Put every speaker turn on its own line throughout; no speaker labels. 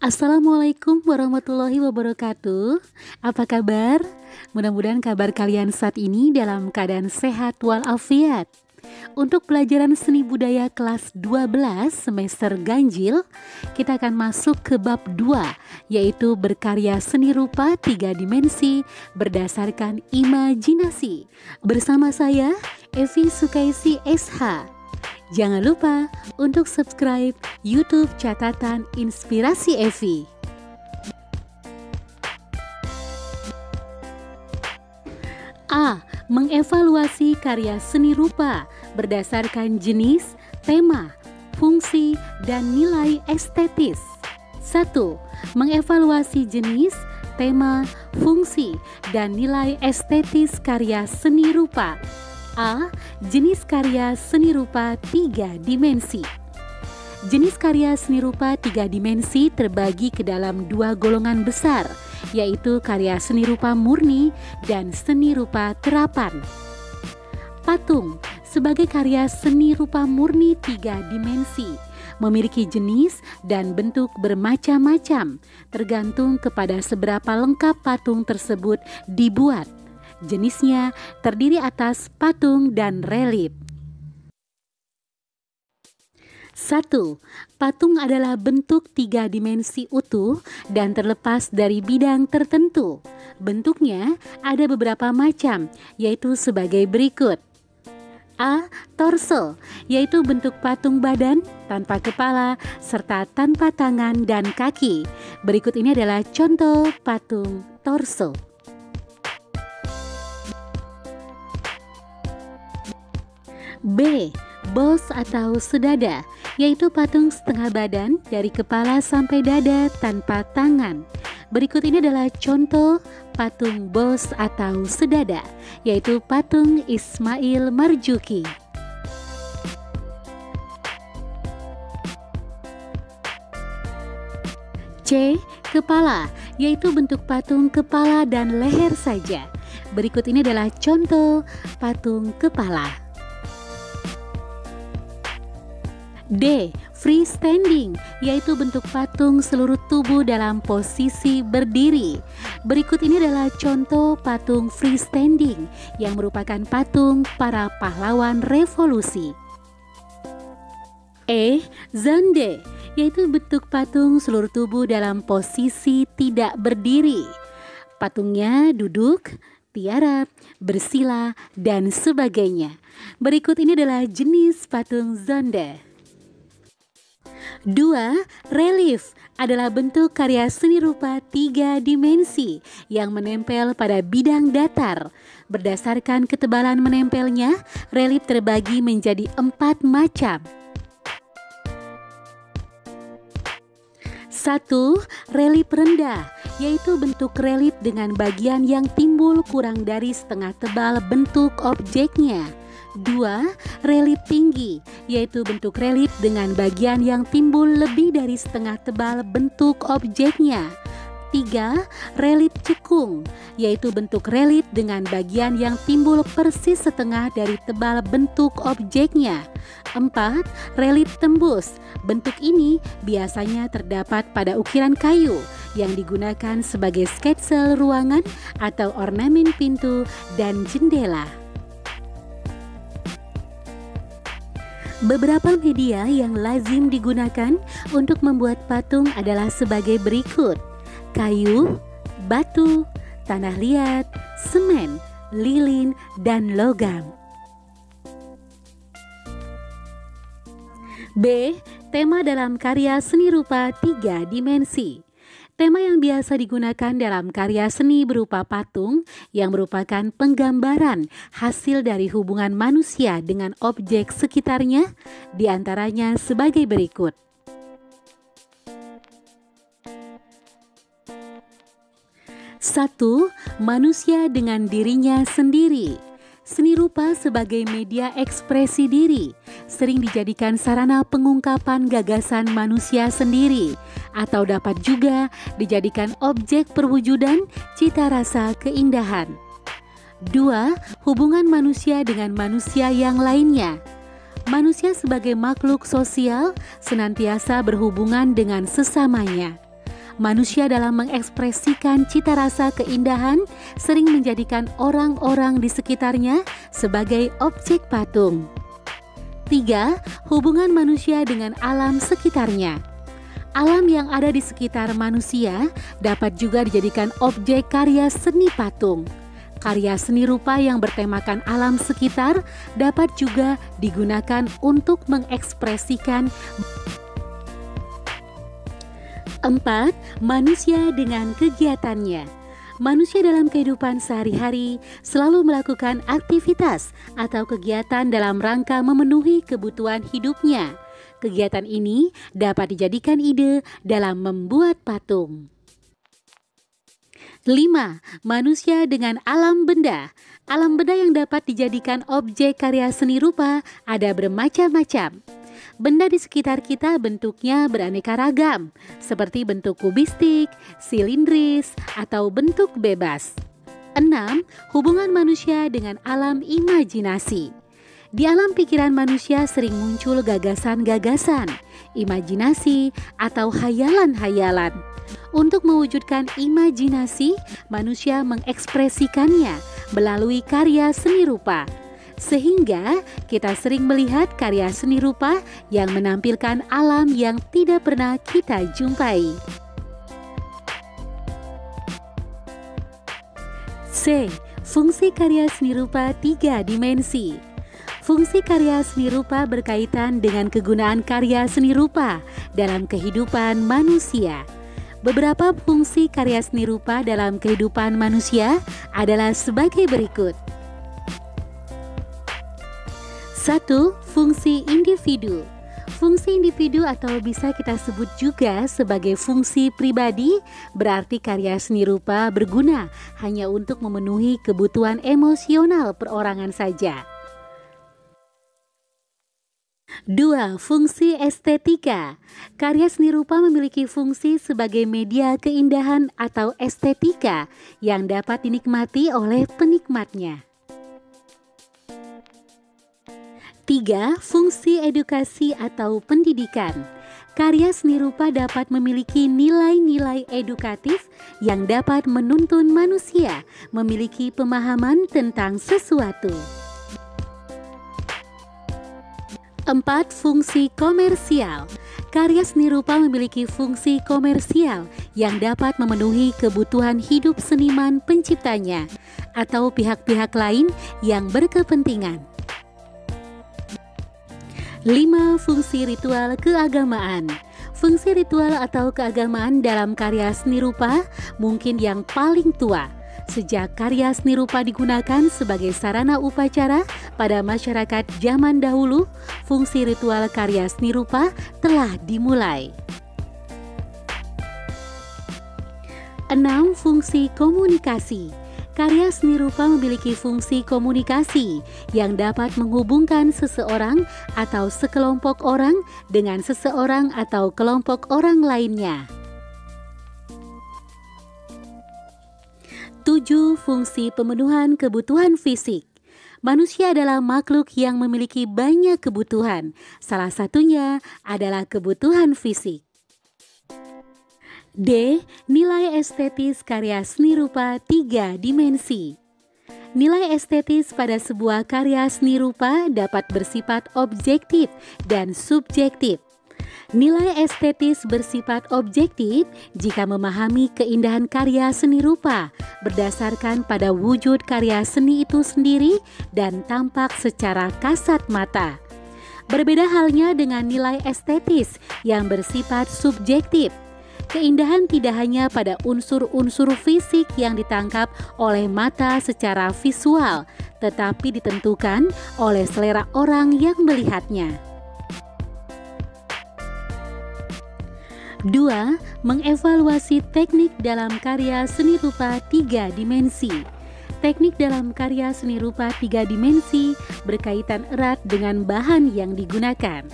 Assalamualaikum warahmatullahi wabarakatuh. Apa kabar? Mudah-mudahan kabar kalian saat ini dalam keadaan sehat walafiat. Untuk pelajaran seni budaya kelas 12 semester ganjil, kita akan masuk ke bab 2, yaitu berkarya seni rupa 3 dimensi berdasarkan imajinasi. Bersama saya, Evi Sukaisi SH. Jangan lupa untuk subscribe YouTube Catatan Inspirasi Evi. A. Mengevaluasi karya seni rupa berdasarkan jenis, tema, fungsi, dan nilai estetis. 1. Mengevaluasi jenis, tema, fungsi, dan nilai estetis karya seni rupa. A. Jenis karya seni rupa 3 dimensi. Jenis karya seni rupa 3 dimensi terbagi ke dalam 2 golongan besar, yaitu karya seni rupa murni dan seni rupa terapan. Patung sebagai karya seni rupa murni 3 dimensi, memiliki jenis dan bentuk bermacam-macam, tergantung kepada seberapa lengkap patung tersebut dibuat. Jenisnya terdiri atas patung dan relief. 1. Patung adalah bentuk 3 dimensi utuh dan terlepas dari bidang tertentu. Bentuknya ada beberapa macam, yaitu sebagai berikut. A. Torso, yaitu bentuk patung badan tanpa kepala serta tanpa tangan dan kaki. Berikut ini adalah contoh patung torso. B. Bos atau sedada, yaitu patung setengah badan dari kepala sampai dada tanpa tangan. Berikut ini adalah contoh patung bos atau sedada, yaitu patung Ismail Marzuki. C. Kepala, yaitu bentuk patung kepala dan leher saja. Berikut ini adalah contoh patung kepala. D. Freestanding, yaitu bentuk patung seluruh tubuh dalam posisi berdiri. Berikut ini adalah contoh patung freestanding yang merupakan patung para pahlawan revolusi. E. Zonde, yaitu bentuk patung seluruh tubuh dalam posisi tidak berdiri. Patungnya duduk, tiarap, bersila, dan sebagainya. Berikut ini adalah jenis patung zonde. 2. Relief adalah bentuk karya seni rupa 3 dimensi yang menempel pada bidang datar. Berdasarkan ketebalan menempelnya, relief terbagi menjadi 4 macam. 1. Relief rendah, yaitu bentuk relief dengan bagian yang timbul kurang dari setengah tebal bentuk objeknya. 2. Relief tinggi, yaitu bentuk relief dengan bagian yang timbul lebih dari setengah tebal bentuk objeknya. 3. Relief cekung, yaitu bentuk relief dengan bagian yang timbul persis setengah dari tebal bentuk objeknya. 4. Relief tembus, bentuk ini biasanya terdapat pada ukiran kayu yang digunakan sebagai sketsel ruangan atau ornamen pintu dan jendela. Beberapa media yang lazim digunakan untuk membuat patung adalah sebagai berikut: kayu, batu, tanah liat, semen, lilin, dan logam. B. Tema dalam karya seni rupa 3 dimensi. Tema yang biasa digunakan dalam karya seni berupa patung yang merupakan penggambaran hasil dari hubungan manusia dengan objek sekitarnya, diantaranya sebagai berikut. 1. Manusia dengan dirinya sendiri. Seni rupa sebagai media ekspresi diri sering dijadikan sarana pengungkapan gagasan manusia sendiri, atau dapat juga dijadikan objek perwujudan cita rasa keindahan. 2. Hubungan manusia dengan manusia yang lainnya. Manusia sebagai makhluk sosial senantiasa berhubungan dengan sesamanya. Manusia dalam mengekspresikan cita rasa keindahan sering menjadikan orang-orang di sekitarnya sebagai objek patung. 3. Hubungan manusia dengan alam sekitarnya. Alam yang ada di sekitar manusia dapat juga dijadikan objek karya seni patung. Karya seni rupa yang bertemakan alam sekitar dapat juga digunakan untuk mengekspresikan. 4. Manusia dengan kegiatannya. Manusia dalam kehidupan sehari-hari selalu melakukan aktivitas atau kegiatan dalam rangka memenuhi kebutuhan hidupnya. Kegiatan ini dapat dijadikan ide dalam membuat patung. 5. Manusia dengan alam benda. Alam benda yang dapat dijadikan objek karya seni rupa ada bermacam-macam. Benda di sekitar kita bentuknya beraneka ragam, seperti bentuk kubistik, silindris, atau bentuk bebas. 6. Hubungan manusia dengan alam imajinasi. Di alam pikiran manusia sering muncul gagasan-gagasan, imajinasi, atau hayalan-hayalan. Untuk mewujudkan imajinasi, manusia mengekspresikannya melalui karya seni rupa. Sehingga kita sering melihat karya seni rupa yang menampilkan alam yang tidak pernah kita jumpai. C. Fungsi karya seni rupa 3 dimensi. Fungsi karya seni rupa berkaitan dengan kegunaan karya seni rupa dalam kehidupan manusia. Beberapa fungsi karya seni rupa dalam kehidupan manusia adalah sebagai berikut. 1. Fungsi individu. Fungsi individu atau bisa kita sebut juga sebagai fungsi pribadi, berarti karya seni rupa berguna hanya untuk memenuhi kebutuhan emosional perorangan saja. 2. Fungsi estetika. Karya seni rupa memiliki fungsi sebagai media keindahan atau estetika yang dapat dinikmati oleh penikmatnya. 3. Fungsi edukasi atau pendidikan. Karya seni rupa dapat memiliki nilai-nilai edukatif yang dapat menuntun manusia memiliki pemahaman tentang sesuatu. 4. Fungsi komersial. Karya seni rupa memiliki fungsi komersial yang dapat memenuhi kebutuhan hidup seniman penciptanya atau pihak-pihak lain yang berkepentingan. 5. Fungsi ritual keagamaan. Fungsi ritual atau keagamaan dalam karya seni rupa mungkin yang paling tua. Sejak karya seni rupa digunakan sebagai sarana upacara pada masyarakat zaman dahulu, fungsi ritual karya seni rupa telah dimulai. 6. Fungsi komunikasi. Karya seni rupa memiliki fungsi komunikasi yang dapat menghubungkan seseorang atau sekelompok orang dengan seseorang atau kelompok orang lainnya. 7. Fungsi pemenuhan kebutuhan fisik. Manusia adalah makhluk yang memiliki banyak kebutuhan. Salah satunya adalah kebutuhan fisik. D. Nilai estetis karya seni rupa 3 dimensi. Nilai estetis pada sebuah karya seni rupa dapat bersifat objektif dan subjektif. Nilai estetis bersifat objektif jika memahami keindahan karya seni rupa berdasarkan pada wujud karya seni itu sendiri dan tampak secara kasat mata. Berbeda halnya dengan nilai estetis yang bersifat subjektif. Keindahan tidak hanya pada unsur-unsur fisik yang ditangkap oleh mata secara visual, tetapi ditentukan oleh selera orang yang melihatnya. 2. Mengevaluasi teknik dalam karya seni rupa 3 dimensi. Teknik dalam karya seni rupa 3 dimensi berkaitan erat dengan bahan yang digunakan.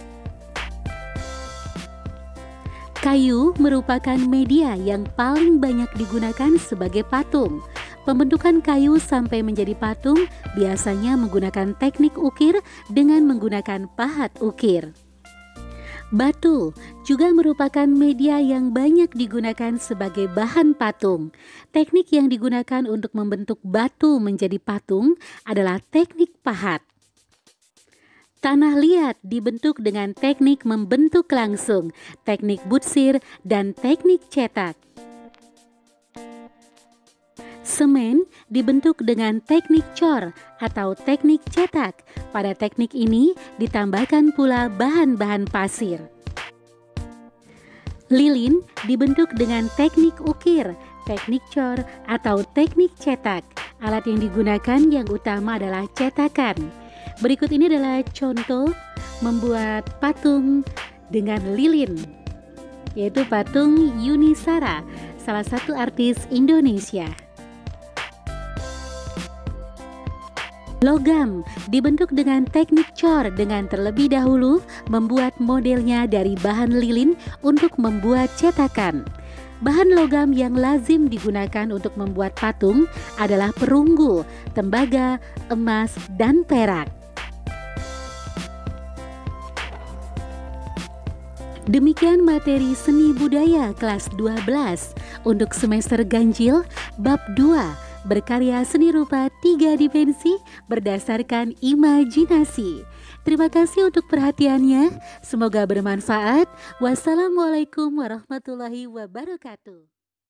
Kayu merupakan media yang paling banyak digunakan sebagai patung. Pembentukan kayu sampai menjadi patung biasanya menggunakan teknik ukir dengan menggunakan pahat ukir. Batu juga merupakan media yang banyak digunakan sebagai bahan patung. Teknik yang digunakan untuk membentuk batu menjadi patung adalah teknik pahat. Tanah liat dibentuk dengan teknik membentuk langsung, teknik butsir, dan teknik cetak. Semen dibentuk dengan teknik cor atau teknik cetak. Pada teknik ini ditambahkan pula bahan-bahan pasir. Lilin dibentuk dengan teknik ukir, teknik cor, atau teknik cetak. Alat yang digunakan yang utama adalah cetakan. Berikut ini adalah contoh membuat patung dengan lilin, yaitu patung Yuni Shara, salah satu artis Indonesia. Logam dibentuk dengan teknik cor dengan terlebih dahulu membuat modelnya dari bahan lilin untuk membuat cetakan. Bahan logam yang lazim digunakan untuk membuat patung adalah perunggu, tembaga, emas, dan perak. Demikian materi seni budaya kelas 12 untuk semester ganjil bab 2. Berkarya seni rupa 3 dimensi berdasarkan imajinasi. Terima kasih untuk perhatiannya. Semoga bermanfaat. Wassalamualaikum warahmatullahi wabarakatuh.